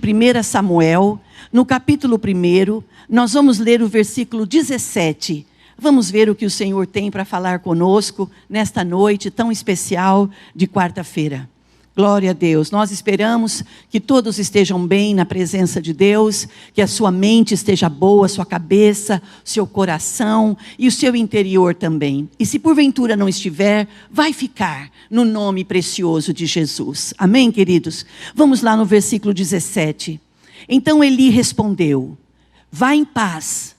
1 Samuel, no capítulo 1, nós vamos ler o versículo 17. Vamos ver o que o Senhor tem para falar conosco nesta noite tão especial de quarta-feira. Glória a Deus. Nós esperamos que todos estejam bem na presença de Deus, que a sua mente esteja boa, a sua cabeça, seu coração e o seu interior também. E se porventura não estiver, vai ficar no nome precioso de Jesus. Amém, queridos? Vamos lá no versículo 17. Então Eli respondeu: vá em paz,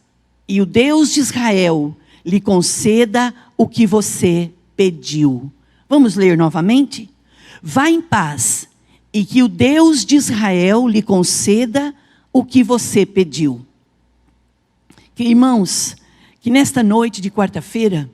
e o Deus de Israel lhe conceda o que você pediu. Vamos ler novamente? Vá em paz, e que o Deus de Israel lhe conceda o que você pediu. Que, irmãos, que nesta noite de quarta-feira,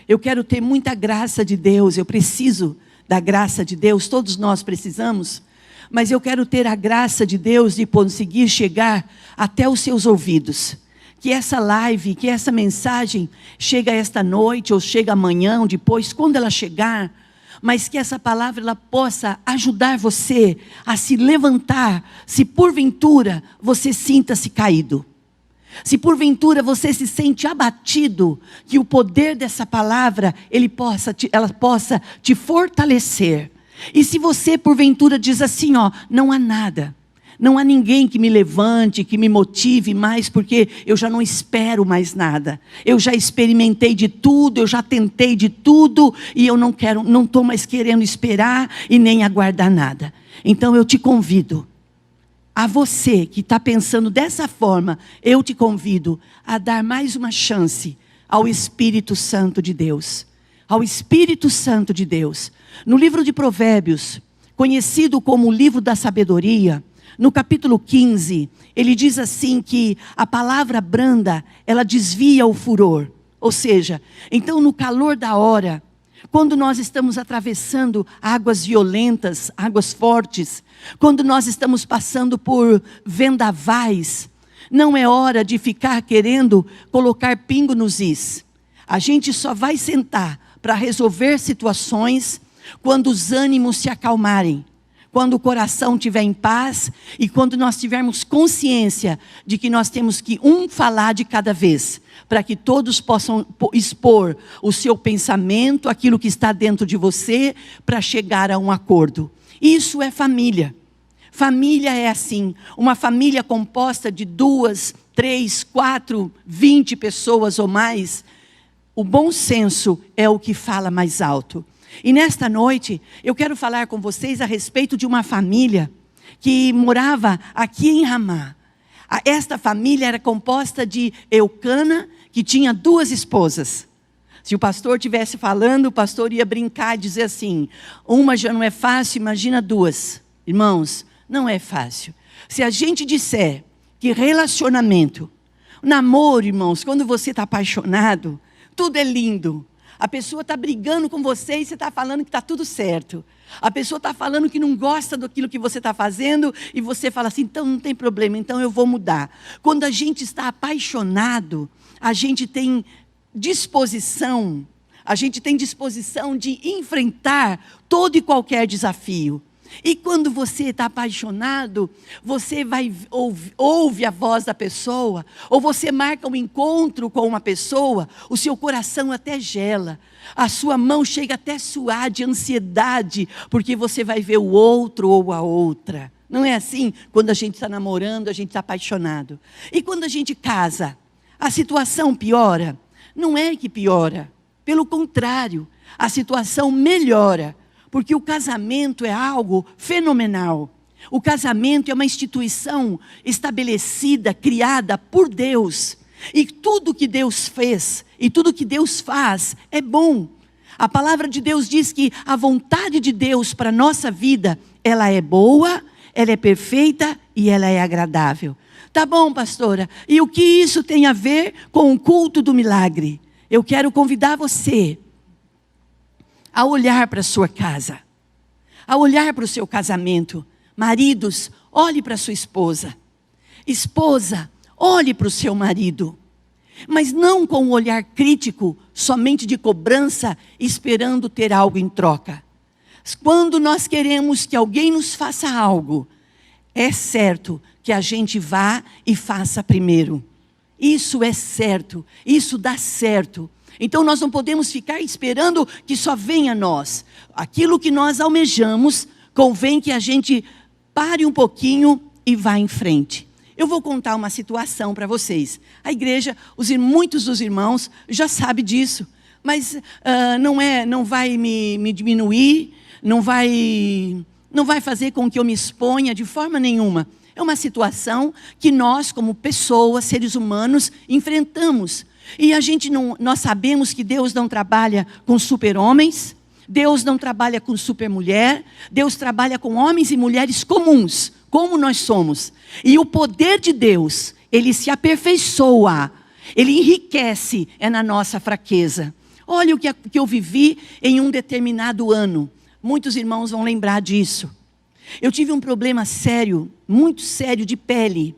eu quero ter muita graça de Deus, eu preciso da graça de Deus, todos nós precisamos, mas eu quero ter a graça de Deus de conseguir chegar até os seus ouvidos. Que essa live, que essa mensagem chega esta noite, ou chega amanhã, ou depois, quando ela chegar, mas que essa palavra ela possa ajudar você a se levantar, se porventura você sinta-se caído. Se porventura você se sente abatido, que o poder dessa palavra, ela possa te fortalecer. E se você porventura diz assim, não há nada, não há ninguém que me levante, que me motive mais, porque eu já não espero mais nada. Eu já experimentei de tudo, eu já tentei de tudo, e eu não estou mais querendo esperar e nem aguardar nada. Então eu te convido, a você que está pensando dessa forma, eu te convido a dar mais uma chance ao Espírito Santo de Deus. Ao Espírito Santo de Deus. No livro de Provérbios, conhecido como o livro da sabedoria, no capítulo 15, ele diz assim que a palavra branda, ela desvia o furor. Ou seja, então no calor da hora, quando nós estamos atravessando águas violentas, águas fortes, quando nós estamos passando por vendavais, não é hora de ficar querendo colocar pingo nos is. A gente só vai sentar para resolver situações quando os ânimos se acalmarem. Quando o coração estiver em paz e quando nós tivermos consciência de que nós temos que falar de cada vez, para que todos possam expor o seu pensamento, aquilo que está dentro de você, para chegar a um acordo. Isso é família. Família é assim, uma família composta de 2, 3, 4, 20 pessoas ou mais. O bom senso é o que fala mais alto. E nesta noite, eu quero falar com vocês a respeito de uma família que morava aqui em Ramá. Esta família era composta de Eucana, que tinha 2 esposas. Se o pastor estivesse falando, o pastor ia brincar e dizer assim, uma já não é fácil, imagina 2. Irmãos, não é fácil. Se a gente disser que relacionamento, namoro, irmãos, quando você está apaixonado, tudo é lindo. A pessoa está brigando com você e você está falando que está tudo certo. A pessoa está falando que não gosta daquilo que você está fazendo e você fala assim, então não tem problema, então eu vou mudar. Quando a gente está apaixonado, a gente tem disposição de enfrentar todo e qualquer desafio. E quando você está apaixonado, você ouve a voz da pessoa, ou você marca um encontro com uma pessoa, o seu coração até gela, a sua mão chega até a suar de ansiedade, porque você vai ver o outro ou a outra. Não é assim? Quando a gente está namorando, a gente está apaixonado. E quando a gente casa, a situação piora? Não é que piora, pelo contrário, a situação melhora. Porque o casamento é algo fenomenal. O casamento é uma instituição estabelecida, criada por Deus. E tudo que Deus fez, e tudo que Deus faz, é bom. A palavra de Deus diz que a vontade de Deus para a nossa vida, ela é boa, ela é perfeita e ela é agradável. Tá bom, pastora, e o que isso tem a ver com o culto do milagre? Eu quero convidar você a olhar para a sua casa, a olhar para o seu casamento. Maridos, olhe para a sua esposa. Esposa, olhe para o seu marido. Mas não com um olhar crítico, somente de cobrança, esperando ter algo em troca. Quando nós queremos que alguém nos faça algo, é certo que a gente vá e faça primeiro. Isso é certo, isso dá certo. Então nós não podemos ficar esperando que só venha a nós. Aquilo que nós almejamos, convém que a gente pare um pouquinho e vá em frente. Eu vou contar uma situação para vocês. A igreja, muitos dos irmãos já sabem disso. Mas não vai me diminuir, não vai fazer com que eu me exponha de forma nenhuma. É uma situação que nós, como pessoas, seres humanos, enfrentamos. E nós sabemos que Deus não trabalha com super-homens, Deus não trabalha com super-mulher, Deus trabalha com homens e mulheres comuns, como nós somos. E o poder de Deus, ele se aperfeiçoa, ele enriquece na nossa fraqueza. Olha o que eu vivi em um determinado ano. Muitos irmãos vão lembrar disso. Eu tive um problema sério, muito sério de pele.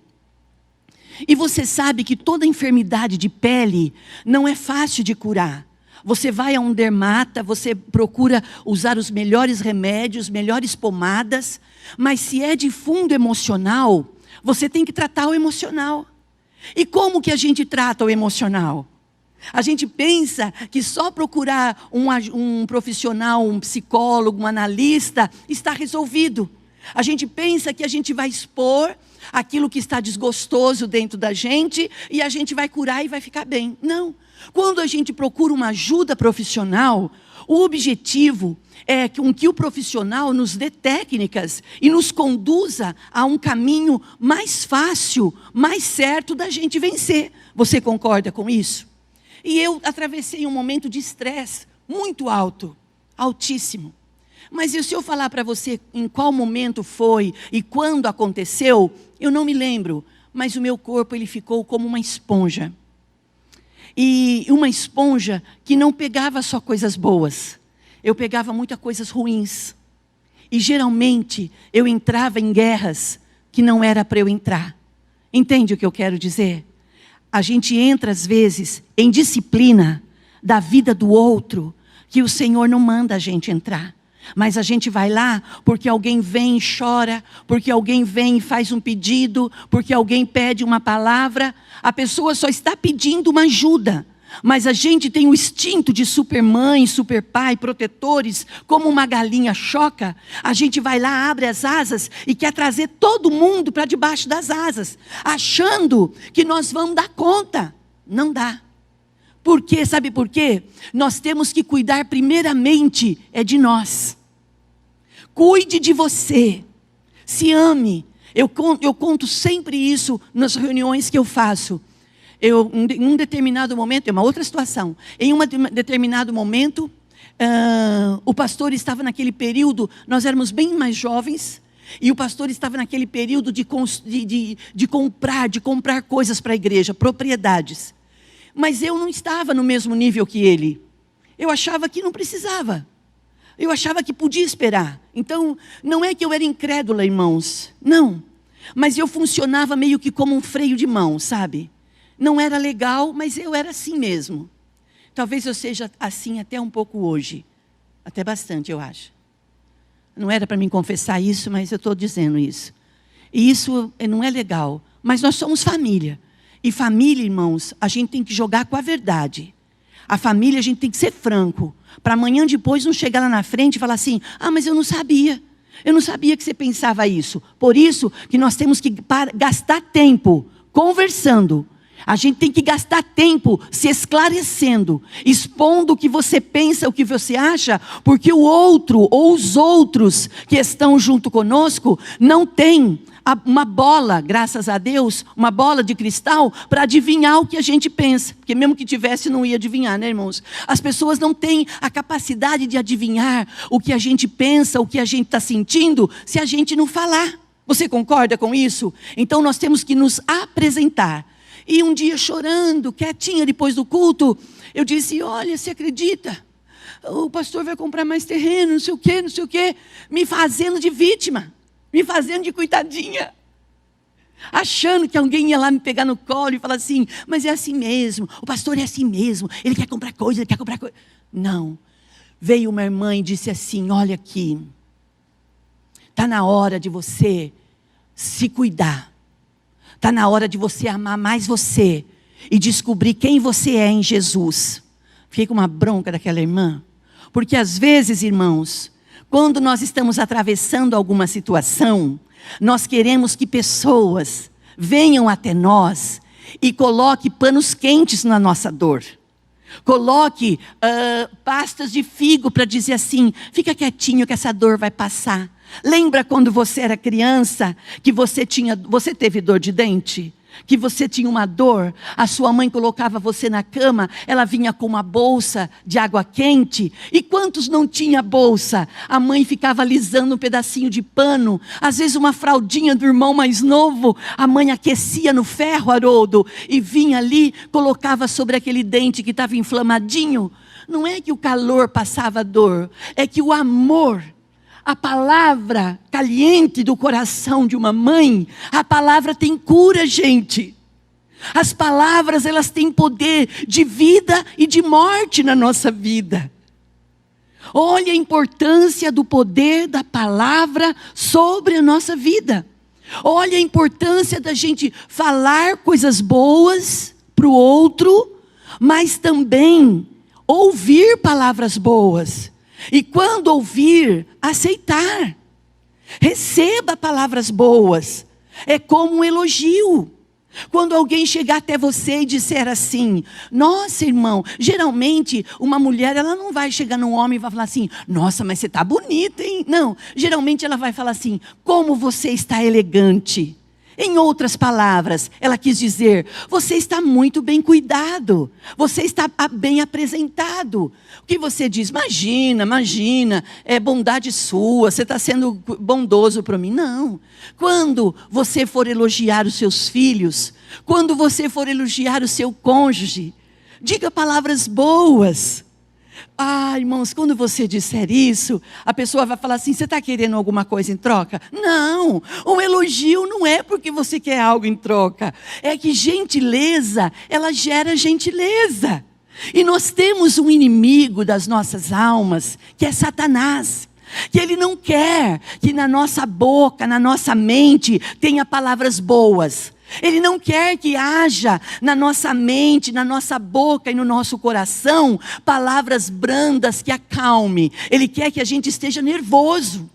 E você sabe que toda enfermidade de pele não é fácil de curar. Você vai a um dermata, você procura usar os melhores remédios, melhores pomadas. Mas se é de fundo emocional, você tem que tratar o emocional. E como que a gente trata o emocional? A gente pensa que só procurar um profissional, um psicólogo, um analista, está resolvido. A gente pensa que a gente vai expor aquilo que está desgostoso dentro da gente e a gente vai curar e vai ficar bem. Não. Quando a gente procura uma ajuda profissional, o objetivo é que o profissional nos dê técnicas e nos conduza a um caminho mais fácil, mais certo da gente vencer. Você concorda com isso? E eu atravessei um momento de estresse muito alto, altíssimo. Mas se eu falar para você em qual momento foi e quando aconteceu, eu não me lembro. Mas o meu corpo ele ficou como uma esponja. E uma esponja que não pegava só coisas boas. Eu pegava muitas coisas ruins. E geralmente eu entrava em guerras que não era para eu entrar. Entende o que eu quero dizer? A gente entra às vezes em disciplina da vida do outro que o Senhor não manda a gente entrar. Mas a gente vai lá porque alguém vem e chora, porque alguém vem e faz um pedido, porque alguém pede uma palavra. A pessoa só está pedindo uma ajuda. Mas a gente tem o instinto de supermãe, superpai, protetores, como uma galinha choca. A gente vai lá, abre as asas e quer trazer todo mundo para debaixo das asas, achando que nós vamos dar conta. Não dá. Por quê? Sabe por quê? Nós temos que cuidar primeiramente de nós. Cuide de você. Se ame. Eu conto sempre isso nas reuniões que eu faço. Em um determinado momento, é uma outra situação. Em um determinado momento, o pastor estava naquele período, nós éramos bem mais jovens, e o pastor estava naquele período de comprar coisas para a igreja, propriedades. Mas eu não estava no mesmo nível que ele. Eu achava que não precisava. Eu achava que podia esperar. Então, não é que eu era incrédula, irmãos. Não. Mas eu funcionava meio que como um freio de mão, sabe? Não era legal, mas eu era assim mesmo. Talvez eu seja assim até um pouco hoje. Até bastante, eu acho. Não era para mim confessar isso, mas eu estou dizendo isso. E isso não é legal. Mas nós somos família. E família, irmãos, a gente tem que jogar com a verdade. A família, a gente tem que ser franco. Para amanhã depois não chegar lá na frente e falar assim, mas eu não sabia. Eu não sabia que você pensava isso. Por isso que nós temos que gastar tempo conversando. A gente tem que gastar tempo se esclarecendo, expondo o que você pensa, o que você acha, porque o outro ou os outros que estão junto conosco não têm uma bola, graças a Deus, uma bola de cristal para adivinhar o que a gente pensa. Porque mesmo que tivesse, não ia adivinhar, né, irmãos? As pessoas não têm a capacidade de adivinhar o que a gente pensa, o que a gente está sentindo, se a gente não falar. Você concorda com isso? Então nós temos que nos apresentar. E um dia chorando, quietinha depois do culto, eu disse, olha, você acredita? O pastor vai comprar mais terreno, não sei o quê, me fazendo de vítima, me fazendo de coitadinha. Achando que alguém ia lá me pegar no colo e falar assim, mas é assim mesmo, o pastor é assim mesmo, ele quer comprar coisa, ele quer comprar coisa. Não, veio uma irmã e disse assim, olha aqui, está na hora de você se cuidar. Está na hora de você amar mais você e descobrir quem você é em Jesus. Fiquei com uma bronca daquela irmã. Porque às vezes, irmãos, quando nós estamos atravessando alguma situação, nós queremos que pessoas venham até nós e coloquem panos quentes na nossa dor. Coloque pastas de figo para dizer assim, fica quietinho que essa dor vai passar. Lembra quando você era criança, que você teve dor de dente? Que você tinha uma dor, a sua mãe colocava você na cama, ela vinha com uma bolsa de água quente, e quantos não tinha bolsa? A mãe ficava alisando um pedacinho de pano, às vezes uma fraldinha do irmão mais novo, a mãe aquecia no ferro, Haroldo, e vinha ali, colocava sobre aquele dente que estava inflamadinho. Não é que o calor passava dor, é que o amor, a palavra caliente do coração de uma mãe, a palavra tem cura, gente. As palavras, elas têm poder de vida e de morte na nossa vida. Olha a importância do poder da palavra sobre a nossa vida. Olha a importância da gente falar coisas boas para o outro, mas também ouvir palavras boas. E quando ouvir, aceitar. Receba palavras boas. É como um elogio. Quando alguém chegar até você e disser assim, nossa, irmão, geralmente uma mulher, ela não vai chegar num homem e vai falar assim, nossa, mas você está bonita, hein? Não, geralmente ela vai falar assim, como você está elegante. Em outras palavras, ela quis dizer, você está muito bem cuidado, você está bem apresentado. O que você diz? Imagina, é bondade sua, você está sendo bondoso para mim. Não, quando você for elogiar os seus filhos, quando você for elogiar o seu cônjuge, diga palavras boas. Ah, irmãos, quando você disser isso, a pessoa vai falar assim, você está querendo alguma coisa em troca? Não, um elogio não é porque você quer algo em troca. É que gentileza, ela gera gentileza. E nós temos um inimigo das nossas almas, que é Satanás. Que ele não quer que na nossa boca, na nossa mente, tenha palavras boas. Ele não quer que haja na nossa mente, na nossa boca e no nosso coração palavras brandas que acalme. Ele quer que a gente esteja nervoso.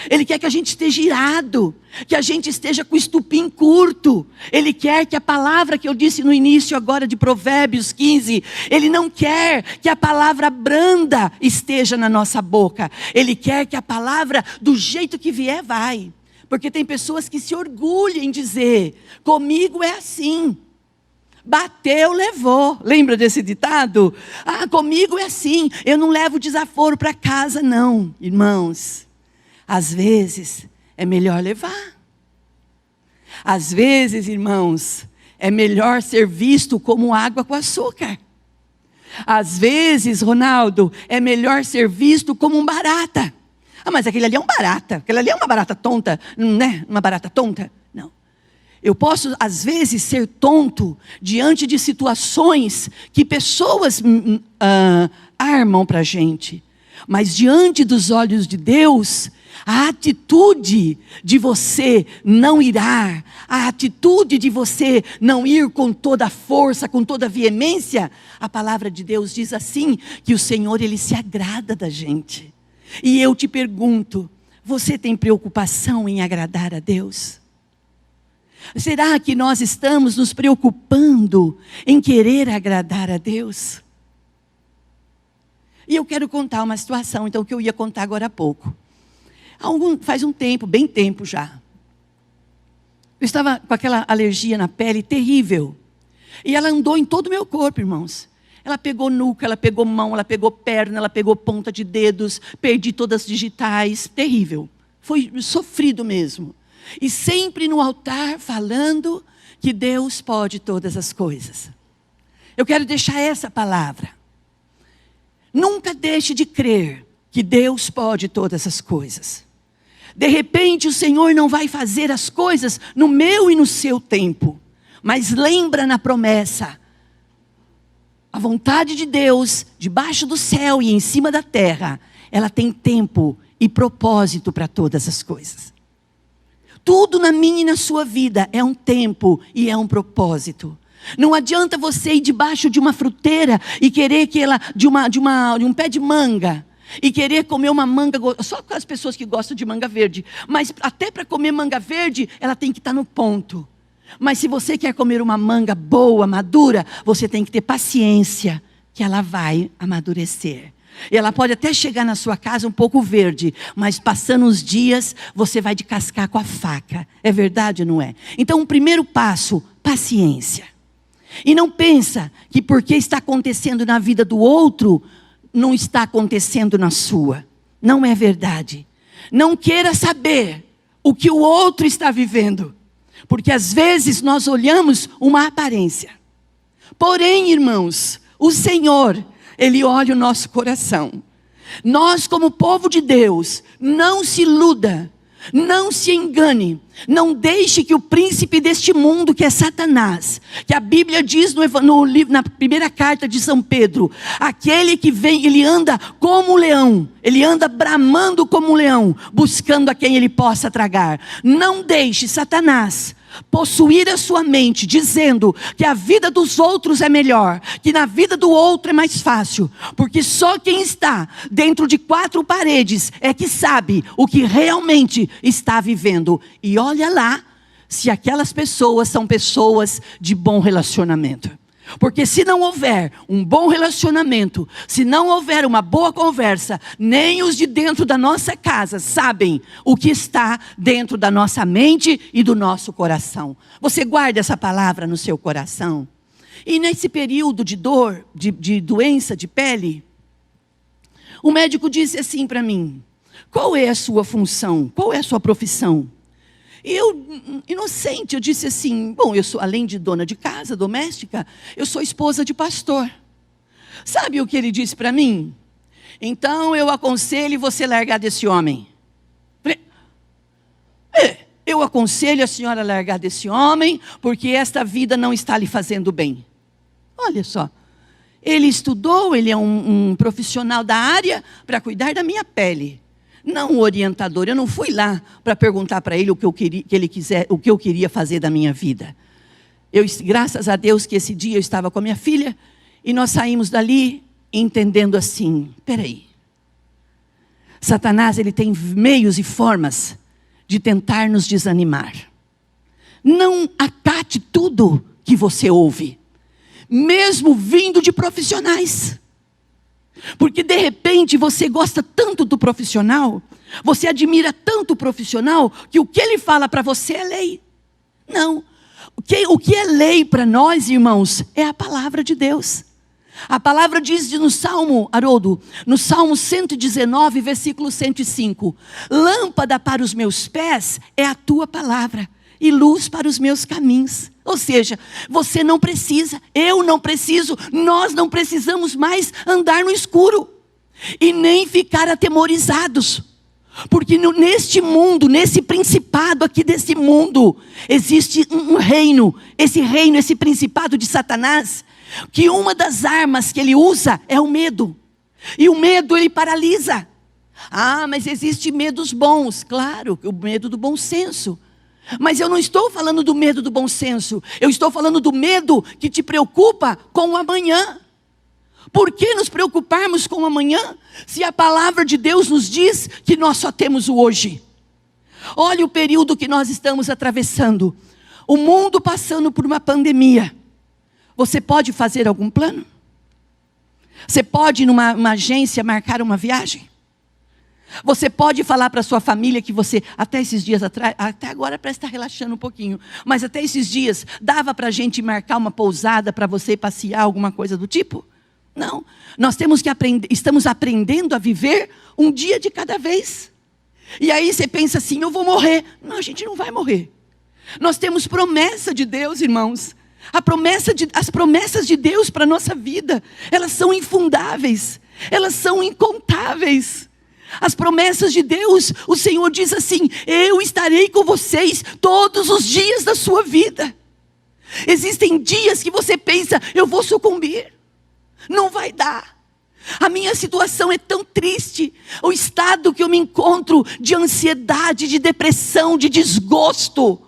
Ele quer que a gente esteja irado, que a gente esteja com o estupim curto. Ele quer que a palavra que eu disse no início agora de Provérbios 15, ele não quer que a palavra branda esteja na nossa boca. Ele quer que a palavra do jeito que vier vai. Porque tem pessoas que se orgulham em dizer, comigo é assim. Bateu, levou. Lembra desse ditado? Ah, comigo é assim, eu não levo desaforo para casa não. Irmãos, às vezes é melhor levar. Às vezes, irmãos, é melhor ser visto como água com açúcar. Às vezes, Ronaldo, é melhor ser visto como um barata. Ah, mas aquele ali é um barata. Aquele ali é uma barata tonta, né? Uma barata tonta. Não. Eu posso, às vezes, ser tonto diante de situações que pessoas armam para a gente. Mas diante dos olhos de Deus, a atitude de você não irar, a atitude de você não ir com toda a força, com toda a veemência, a palavra de Deus diz assim, que o Senhor, Ele se agrada da gente. E eu te pergunto, você tem preocupação em agradar a Deus? Será que nós estamos nos preocupando em querer agradar a Deus? E eu quero contar uma situação, então, que eu ia contar agora há pouco. Faz um tempo, bem tempo já. Eu estava com aquela alergia na pele terrível. E ela andou em todo o meu corpo, irmãos. Ela pegou nuca, ela pegou mão, ela pegou perna, ela pegou ponta de dedos, perdi todas as digitais, terrível. Foi sofrido mesmo. E sempre no altar falando que Deus pode todas as coisas. Eu quero deixar essa palavra. Nunca deixe de crer que Deus pode todas as coisas. De repente o Senhor não vai fazer as coisas no meu e no seu tempo. Mas lembra na promessa. A vontade de Deus, debaixo do céu e em cima da terra, ela tem tempo e propósito para todas as coisas. Tudo na minha e na sua vida é um tempo e é um propósito. Não adianta você ir debaixo de uma fruteira e querer que ela, de um pé de manga, e querer comer uma manga, só com as pessoas que gostam de manga verde. Mas até para comer manga verde, ela tem que estar no ponto. Mas se você quer comer uma manga boa, madura, você tem que ter paciência, que ela vai amadurecer. E ela pode até chegar na sua casa um pouco verde, mas passando os dias, você vai descascar com a faca. É verdade ou não é? Então o primeiro passo, paciência. E não pensa que porque está acontecendo na vida do outro, não está acontecendo na sua. Não é verdade. Não queira saber o que o outro está vivendo. Porque às vezes nós olhamos uma aparência. Porém, irmãos, o Senhor, Ele olha o nosso coração. Nós, como povo de Deus, não se iluda, não se engane, não deixe que o príncipe deste mundo, que é Satanás, que a Bíblia diz na primeira carta de São Pedro, aquele que vem, ele anda como um leão, ele anda bramando como um leão, buscando a quem ele possa tragar. Não deixe Satanás possuir a sua mente, dizendo que a vida dos outros é melhor, que na vida do outro é mais fácil, porque só quem está dentro de quatro paredes é que sabe o que realmente está vivendo. E olha lá, se aquelas pessoas são pessoas de bom relacionamento. Porque se não houver um bom relacionamento, se não houver uma boa conversa, nem os de dentro da nossa casa sabem o que está dentro da nossa mente e do nosso coração. Você guarda essa palavra no seu coração. E nesse período de dor, de doença de pele, o médico disse assim para mim: qual é a sua função? Qual é a sua profissão? E eu, inocente, eu disse assim: bom, eu sou, além de dona de casa, doméstica, eu sou esposa de pastor. Sabe o que ele disse para mim? Então eu aconselho você largar desse homem. Eu aconselho a senhora a largar desse homem, porque esta vida não está lhe fazendo bem. Olha só, ele estudou, ele é um profissional da área para cuidar da minha pele. Não um orientador. Eu não fui lá para perguntar para ele o que eu queria fazer da minha vida. Graças a Deus que esse dia eu estava com a minha filha e nós saímos dali entendendo assim: peraí, Satanás, ele tem meios e formas de tentar nos desanimar. Não acate tudo que você ouve, mesmo vindo de profissionais. Porque de repente você gosta tanto do profissional, você admira tanto o profissional, que o que ele fala para você é lei. Não, o que é lei para nós, irmãos, é a palavra de Deus. A palavra diz no Salmo, Haroldo, no Salmo 119, versículo 105, lâmpada para os meus pés é a tua palavra, e luz para os meus caminhos. Ou seja, você não precisa, eu não preciso, nós não precisamos mais andar no escuro. E nem ficar atemorizados. Porque neste mundo, nesse principado aqui desse mundo, existe um reino. Esse principado de Satanás, que uma das armas que ele usa é o medo. E o medo ele paralisa. Ah, mas existem medos bons. Claro, o medo do bom senso. Mas eu não estou falando do medo do bom senso. Eu estou falando do medo que te preocupa com o amanhã. Por que nos preocuparmos com o amanhã, se a palavra de Deus nos diz que nós só temos o hoje? Olha o período que nós estamos atravessando. O mundo passando por uma pandemia. Você pode fazer algum plano? Você pode ir numa agência marcar uma viagem? Você pode falar para sua família que você, até esses dias atrás, até agora parece estar relaxando um pouquinho, mas até esses dias, dava para a gente marcar uma pousada para você passear, alguma coisa do tipo? Não, nós temos que aprender, estamos aprendendo a viver um dia de cada vez. E aí você pensa assim: eu vou morrer. Não, a gente não vai morrer. Nós temos promessa de Deus, irmãos. As promessas de Deus para a nossa vida, elas são infundáveis, elas são incontáveis. As promessas de Deus, o Senhor diz assim: eu estarei com vocês todos os dias da sua vida. Existem dias que você pensa: eu vou sucumbir, não vai dar. A minha situação é tão triste. O estado que eu me encontro de ansiedade, de depressão, de desgosto.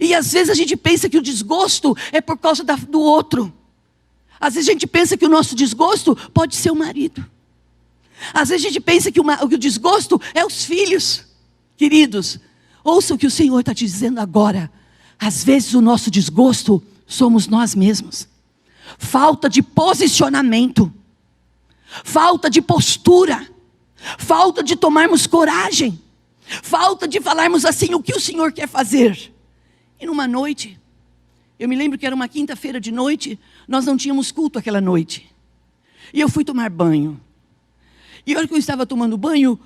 E às vezes a gente pensa que o desgosto é por causa do outro. Às vezes a gente pensa que o nosso desgosto pode ser o marido. Às vezes a gente pensa que o desgosto é os filhos. Queridos, ouça o que o Senhor está te dizendo agora. Às vezes o nosso desgosto somos nós mesmos. Falta de posicionamento. Falta de postura. Falta de tomarmos coragem. Falta de falarmos assim o que o Senhor quer fazer. E numa noite, eu me lembro que era uma quinta-feira de noite, nós não tínhamos culto aquela noite. E eu fui tomar banho. E a hora que eu estava tomando banho,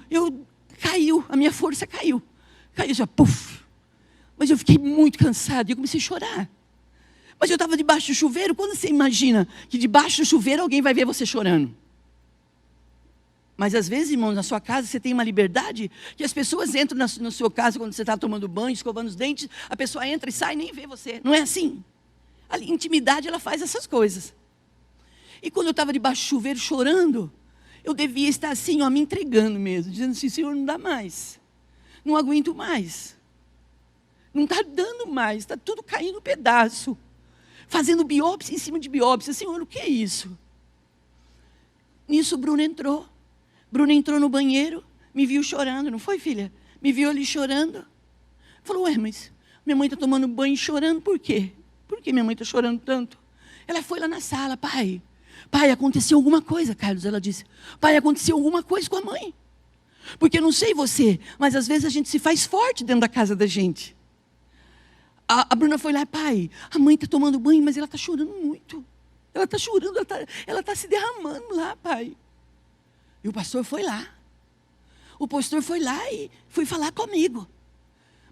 a minha força caiu. Caiu já, puf. Mas eu fiquei muito cansado e eu comecei a chorar. Mas eu estava debaixo do chuveiro. Quando você imagina que debaixo do chuveiro alguém vai ver você chorando? Mas às vezes, irmãos, na sua casa você tem uma liberdade que as pessoas entram na sua casa quando você está tomando banho, escovando os dentes, a pessoa entra e sai e nem vê você. Não é assim? A intimidade, ela faz essas coisas. E quando eu estava debaixo do chuveiro chorando, eu devia estar assim, me entregando mesmo, dizendo assim, Senhor, não dá mais. Não aguento mais. Não está dando mais, está tudo caindo um pedaço. Fazendo biópsia em cima de biópsia. Senhor, o que é isso? Nisso, Bruna entrou. Bruna entrou no banheiro, me viu chorando, não foi, filha? Me viu ali chorando. Falou, mas minha mãe está tomando banho e chorando, por quê? Por que minha mãe está chorando tanto? Ela foi lá na sala, pai, aconteceu alguma coisa, Carlos. Ela disse, pai, aconteceu alguma coisa com a mãe. Porque eu não sei você, mas às vezes a gente se faz forte dentro da casa da gente. A Bruna foi lá, pai, a mãe está tomando banho, mas ela está chorando muito. Ela está chorando, ela está se derramando lá, pai. E o pastor foi lá. O pastor foi lá e foi falar comigo.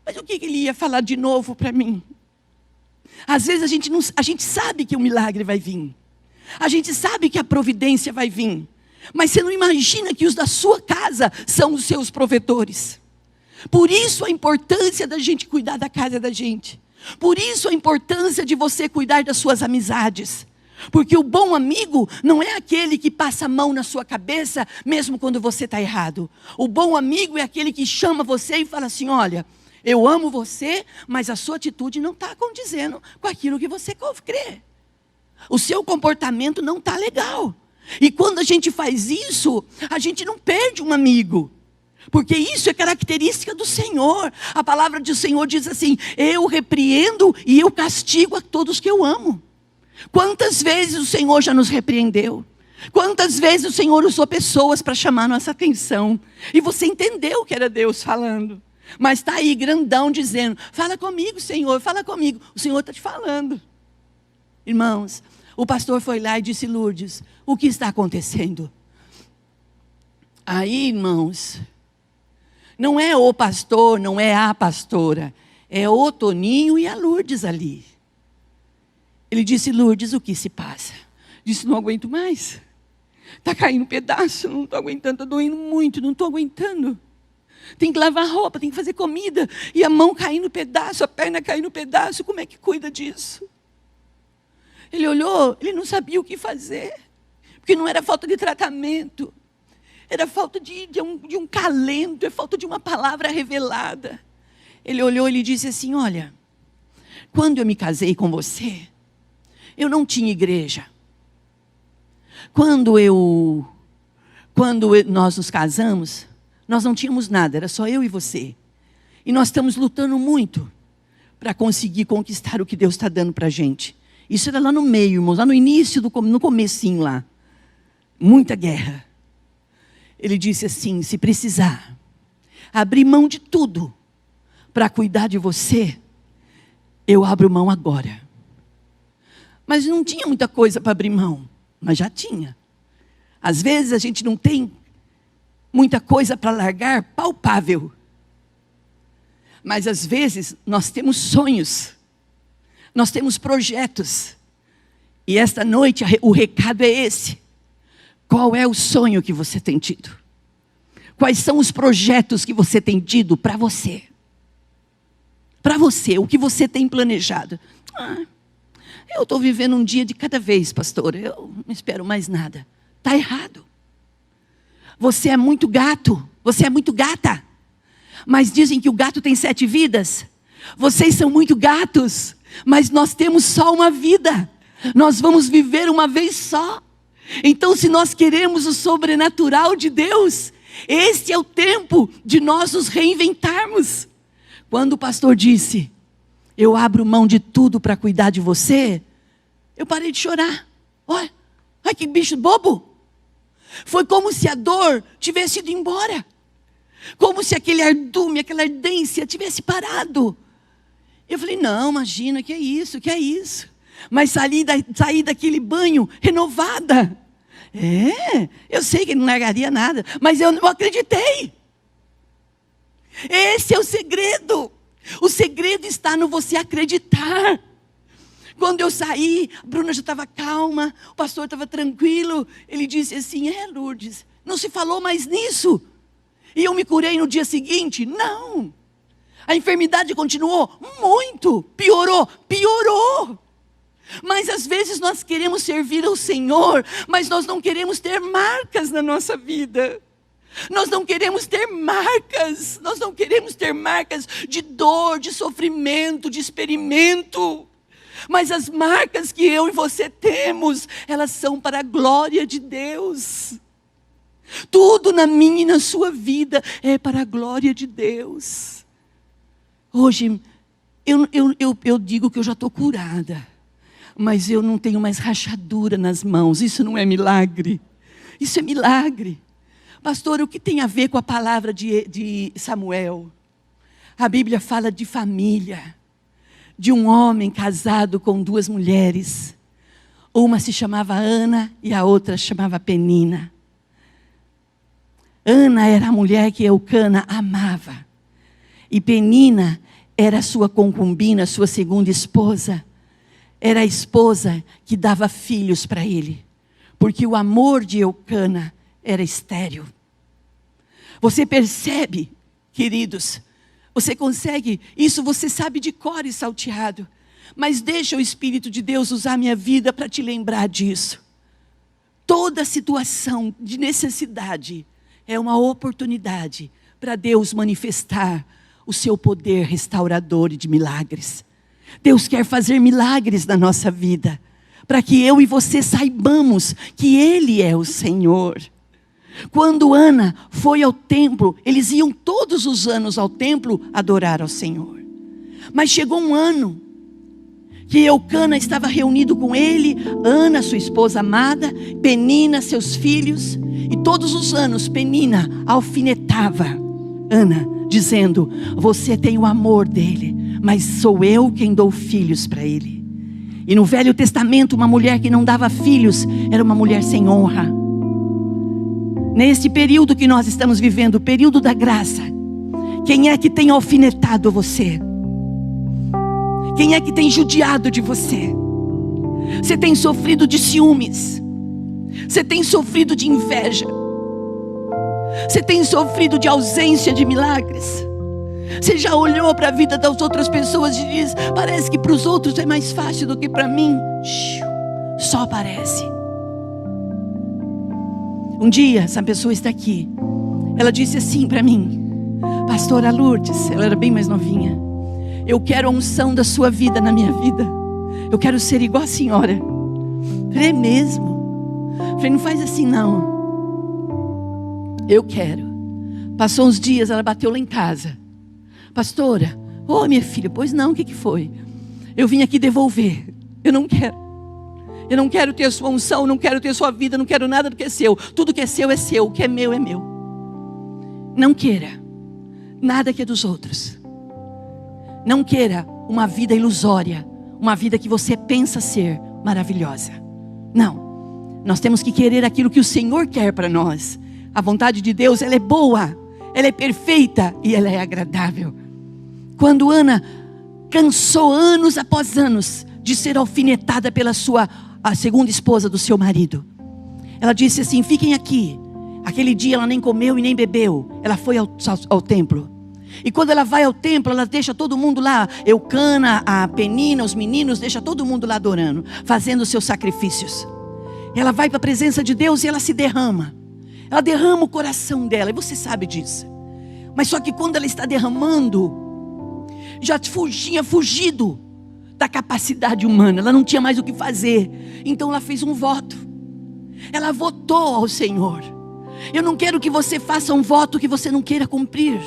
Mas o que ele ia falar de novo para mim? Às vezes a gente sabe que o milagre vai vir. A gente sabe que a providência vai vir. Mas você não imagina que os da sua casa são os seus provedores. Por isso a importância da gente cuidar da casa da gente. Por isso a importância de você cuidar das suas amizades. Porque o bom amigo não é aquele que passa a mão na sua cabeça, mesmo quando você está errado. O bom amigo é aquele que chama você e fala assim, olha, eu amo você, mas a sua atitude não está condizendo com aquilo que você crê. O seu comportamento não está legal. E quando a gente faz isso, a gente não perde um amigo. Porque isso é característica do Senhor. A palavra do Senhor diz assim, eu repreendo e eu castigo a todos que eu amo. Quantas vezes o Senhor já nos repreendeu? Quantas vezes o Senhor usou pessoas para chamar nossa atenção? E você entendeu que era Deus falando. Mas está aí grandão dizendo, fala comigo, Senhor, fala comigo. O Senhor está te falando. Irmãos, o pastor foi lá e disse, Lourdes, o que está acontecendo? Aí, irmãos, não é o pastor, não é a pastora, é o Toninho e a Lourdes ali. Ele disse, Lourdes, o que se passa? Disse, não aguento mais. Está caindo um pedaço, não estou aguentando, está doendo muito, não estou aguentando. Tem que lavar roupa, tem que fazer comida. E a mão caindo um pedaço, a perna caindo um pedaço, como é que cuida disso? Ele olhou, ele não sabia o que fazer. Porque não era falta de tratamento. Era falta de um calento, é falta de uma palavra revelada. Ele olhou e disse assim, olha, quando eu me casei com você, eu não tinha igreja. Quando nós nos casamos, nós não tínhamos nada, era só eu e você. E nós estamos lutando muito para conseguir conquistar o que Deus está dando para a gente. Isso era lá no meio, irmãos, lá no início, no comecinho lá. Muita guerra. Ele disse assim, se precisar abrir mão de tudo para cuidar de você, eu abro mão agora. Mas não tinha muita coisa para abrir mão, mas já tinha. Às vezes a gente não tem muita coisa para largar palpável. Mas às vezes nós temos sonhos, nós temos projetos. E esta noite o recado é esse. Qual é o sonho que você tem tido? Quais são os projetos que você tem tido para você? Para você, o que você tem planejado? Eu estou vivendo um dia de cada vez, pastor. Eu não espero mais nada. Está errado. Você é muito gato, você é muito gata. Mas dizem que o gato tem 7 vidas. Vocês são muito gatos, mas nós temos só uma vida. Nós vamos viver uma vez só. Então, se nós queremos o sobrenatural de Deus, este é o tempo de nós nos reinventarmos. Quando o pastor disse, eu abro mão de tudo para cuidar de você, eu parei de chorar. Olha, ai que bicho bobo. Foi como se a dor tivesse ido embora. Como se aquele ardume, aquela ardência tivesse parado. Eu falei, não, imagina, que é isso, que é isso. Mas saí daquele banho renovada. Eu sei que ele não largaria nada, mas eu não acreditei. Esse é o segredo. O segredo está no você acreditar. Quando eu saí, a Bruna já estava calma, o pastor estava tranquilo. Ele disse assim, Lourdes, não se falou mais nisso. E eu me curei no dia seguinte? Não. A enfermidade continuou? Muito. Piorou. Mas às vezes nós queremos servir ao Senhor, mas nós não queremos ter marcas na nossa vida. Nós não queremos ter marcas. Nós não queremos ter marcas de dor, de sofrimento, de experimento. Mas as marcas que eu e você temos, elas são para a glória de Deus. Tudo na minha e na sua vida é para a glória de Deus. Hoje, eu digo que eu já estou curada. Mas eu não tenho mais rachadura nas mãos. Isso não é milagre. Isso é milagre. Pastor, o que tem a ver com a palavra de Samuel? A Bíblia fala de família. De um homem casado com 2 mulheres. Uma se chamava Ana e a outra se chamava Penina. Ana era a mulher que Eucana amava. E Penina era sua concubina, sua segunda esposa. Era a esposa que dava filhos para ele. Porque o amor de Eucana era estéril. Você percebe, queridos? Você consegue? Isso você sabe de cor e salteado. Mas deixa o Espírito de Deus usar minha vida para te lembrar disso. Toda situação de necessidade é uma oportunidade para Deus manifestar o seu poder restaurador e de milagres. Deus quer fazer milagres na nossa vida, para que eu e você saibamos que Ele é o Senhor. Quando Ana foi ao templo, eles iam todos os anos ao templo adorar ao Senhor. Mas chegou um ano que Eucana estava reunido com ele, Ana, sua esposa amada, Penina, seus filhos. E todos os anos Penina alfinetava Ana, dizendo, você tem o amor dele, mas sou eu quem dou filhos para ele. E no Velho Testamento, uma mulher que não dava filhos, era uma mulher sem honra. Nesse período que nós estamos vivendo, o período da graça, quem é que tem alfinetado você? Quem é que tem judiado de você? Você tem sofrido de ciúmes? Você tem sofrido de inveja? Você tem sofrido de ausência de milagres? Você já olhou para a vida das outras pessoas e diz, parece que para os outros é mais fácil do que para mim? Só parece. Um dia, essa pessoa está aqui. Ela disse assim para mim, pastora Lourdes, ela era bem mais novinha, eu quero a unção da sua vida na minha vida. Eu quero ser igual a senhora. Falei, é mesmo? Falei, não faz assim não. Eu quero. Passou uns dias, ela bateu lá em casa. Pastora, minha filha, pois não, o que foi? Eu vim aqui devolver. Eu não quero. Eu não quero ter a sua unção, não quero ter a sua vida, não quero nada do que é seu. Tudo que é seu é seu, o que é meu é meu. Não queira nada que é dos outros. Não queira uma vida ilusória, uma vida que você pensa ser maravilhosa. Não, nós temos que querer aquilo que o Senhor quer para nós. A vontade de Deus, ela é boa, ela é perfeita e ela é agradável. Quando Ana cansou anos após anos de ser alfinetada pela a segunda esposa do seu marido, ela disse assim, fiquem aqui. Aquele dia ela nem comeu e nem bebeu. Ela foi ao templo. E quando ela vai ao templo, ela deixa todo mundo lá, Eucana, a Penina, os meninos, deixa todo mundo lá adorando, fazendo os seus sacrifícios. Ela vai para a presença de Deus e ela se derrama. Ela derrama o coração dela, e você sabe disso. Mas só que quando ela está derramando, já tinha fugido da capacidade humana. Ela não tinha mais o que fazer. Então ela fez um voto. Ela votou ao Senhor. Eu não quero que você faça um voto que você não queira cumprir.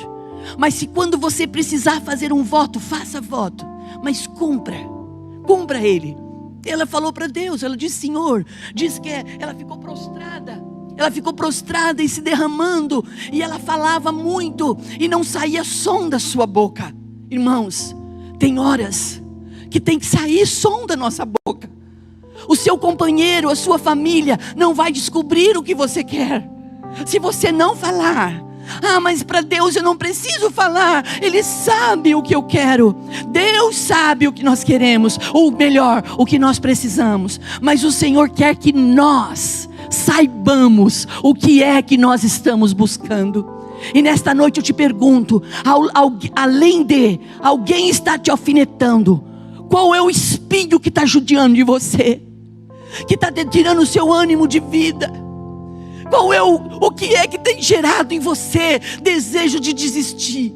Mas se quando você precisar fazer um voto, faça voto. Mas cumpra ele. Ela falou para Deus, ela disse: Senhor, diz que ela ficou prostrada. Ela ficou prostrada e se derramando. E ela falava muito e não saía som da sua boca. Irmãos, tem horas que tem que sair som da nossa boca. O seu companheiro, a sua família não vai descobrir o que você quer se você não falar. Mas para Deus eu não preciso falar. Ele sabe o que eu quero. Deus sabe o que nós queremos, ou melhor, o que nós precisamos. Mas o Senhor quer que nós saibamos o que é que nós estamos buscando. E nesta noite eu te pergunto, além de alguém estar te alfinetando, qual é o espinho que está judiando de você, que está tirando o seu ânimo de vida? Qual é o que é que tem gerado em você desejo de desistir?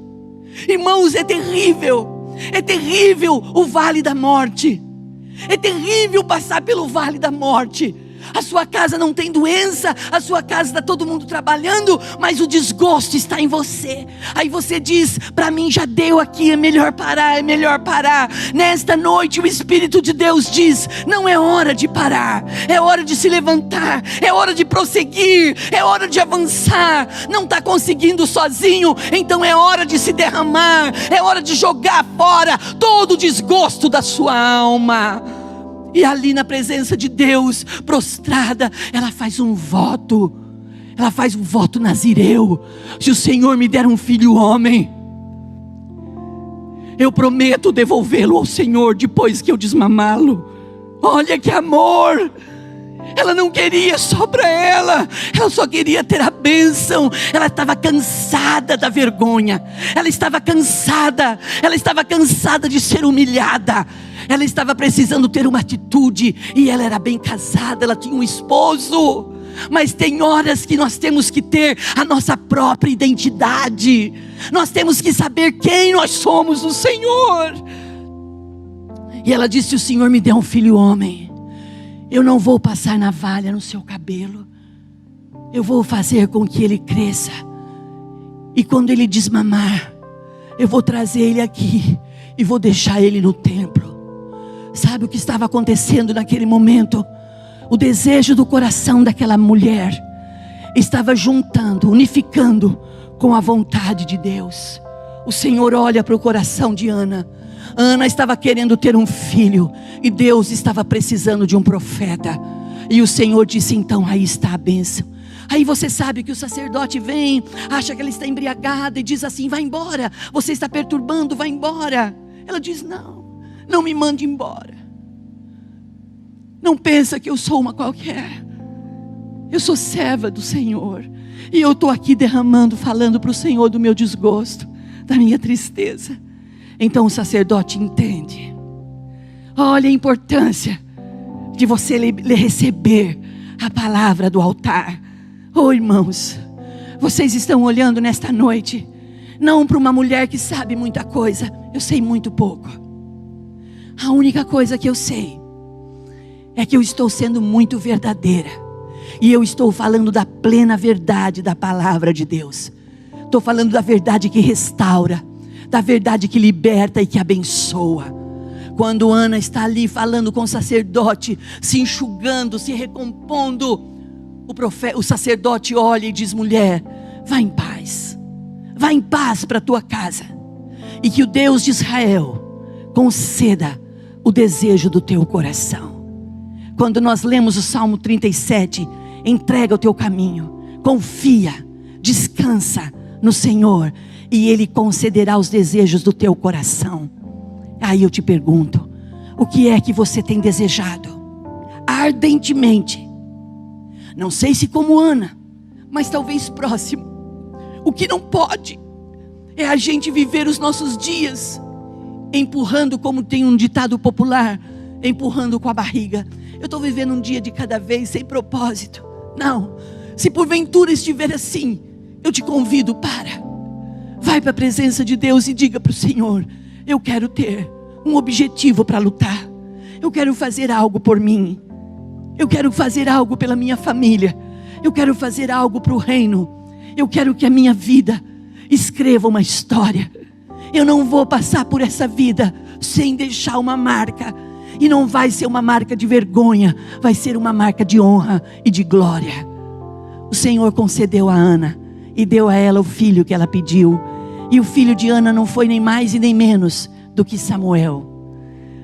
Irmãos, é terrível o vale da morte. É terrível passar pelo vale da morte. A sua casa não tem doença, a sua casa está todo mundo trabalhando, mas o desgosto está em você. Aí você diz: para mim já deu aqui, é melhor parar. Nesta noite o Espírito de Deus diz: não é hora de parar, é hora de se levantar, é hora de prosseguir, é hora de avançar. Não está conseguindo sozinho, então é hora de se derramar, é hora de jogar fora todo o desgosto da sua alma. E ali na presença de Deus, prostrada, ela faz um voto. Ela faz um voto nazireu: se o Senhor me der um filho homem, eu prometo devolvê-lo ao Senhor depois que eu desmamá-lo. Olha que amor! Ela não queria só para ela só queria ter a bênção. Ela estava cansada da vergonha, ela estava cansada de ser humilhada. Ela estava precisando ter uma atitude, e ela era bem casada, ela tinha um esposo. Mas tem horas que nós temos que ter a nossa própria identidade. Nós temos que saber quem nós somos no Senhor. E ela disse: o Senhor me deu um filho homem, eu não vou passar navalha no seu cabelo, eu vou fazer com que ele cresça, e quando ele desmamar, eu vou trazer ele aqui e vou deixar ele no templo. Sabe o que estava acontecendo naquele momento? O desejo do coração daquela mulher estava juntando, unificando com a vontade de Deus. O Senhor olha para o coração de Ana. Ana estava querendo ter um filho, e Deus estava precisando de um profeta. E o Senhor disse: então aí está a bênção. Aí você sabe que o sacerdote vem, acha que ela está embriagada e diz assim: vai embora, você está perturbando, vai embora. Ela diz: não me mande embora. Não pensa que eu sou uma qualquer. Eu sou serva do Senhor, e eu estou aqui derramando, falando para o Senhor do meu desgosto, da minha tristeza. Então o sacerdote entende. Olha a importância de você receber a palavra do altar. Oh, irmãos, vocês estão olhando nesta noite, não para uma mulher que sabe muita coisa. Eu sei muito pouco. A única coisa que eu sei é que eu estou sendo muito verdadeira, e eu estou falando da plena verdade da palavra de Deus. Estou falando da verdade que restaura, da verdade que liberta e que abençoa. Quando Ana está ali falando com o sacerdote, se enxugando, se recompondo, o sacerdote olha e diz: mulher, vá em paz para a tua casa, e que o Deus de Israel conceda o desejo do teu coração. Quando nós lemos o Salmo 37, entrega o teu caminho, confia, descansa no Senhor, e Ele concederá os desejos do teu coração. Aí eu te pergunto: o que é que você tem desejado ardentemente? Não sei se como Ana, mas talvez próximo. O que não pode é a gente viver os nossos dias empurrando, como tem um ditado popular, empurrando com a barriga. Eu estou vivendo um dia de cada vez, sem propósito. Não, Se porventura estiver assim, eu te convido vai para a presença de Deus e diga para o Senhor: eu quero ter um objetivo para lutar. Eu quero fazer algo por mim. Eu quero fazer algo pela minha família. Eu quero fazer algo para o reino. Eu quero que a minha vida escreva uma história. Eu não vou passar por essa vida sem deixar uma marca. E não vai ser uma marca de vergonha, vai ser uma marca de honra e de glória. O Senhor concedeu a Ana e deu a ela o filho que ela pediu. E o filho de Ana não foi nem mais e nem menos do que Samuel.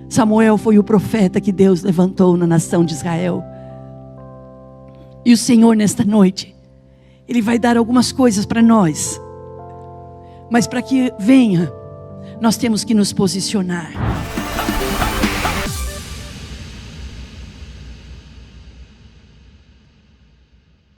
Samuel foi o profeta que Deus levantou na nação de Israel. E o Senhor nesta noite, Ele vai dar algumas coisas para nós. Mas para que venha, nós temos que nos posicionar.